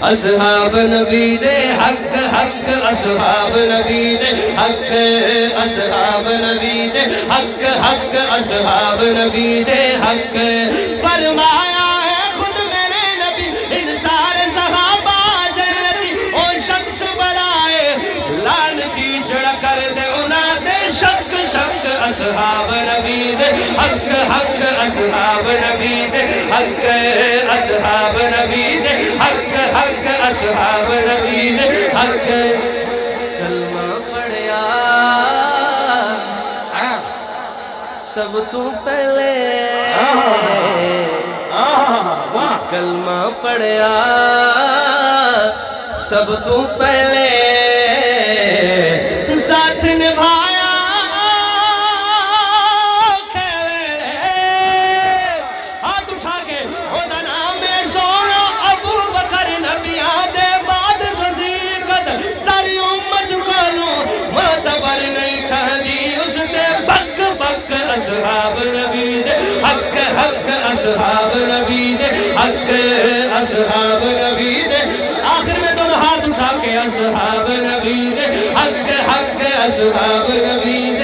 اصحاب نبی دے حق حق اصحاب نبی دے حق اصحاب نبی دے حق حق اصحاب نبی دے حق فرمایا ہے خود میرے نبی ان سارے صحابہ جنتی او شخص بنائے لعنتی جڑا کر دے انہاں دے شک شک اصحاب نبی دے حق حق اصحاب نبی دے حق اصحاب نبی دے حق حق اصحاب نبی دے حق کلمہ پڑھیا سب تو پہلے کلمہ پڑھیا سب تو پہلے ساتھ نبھایا ہاتھ اٹھا کے خدا نام سونا ابو بکر نبیاں دے بعد وزیقت ساری امت کھولو معتبر نہیں کھڑی اس دے بک بک اصحاب نبی دے حق حق اصحاب نبی دے حق اصحاب نبی دے آخر میں دونوں ہاتھ اٹھا کے اصحاب نبی دے حق حق اصحاب نبی دے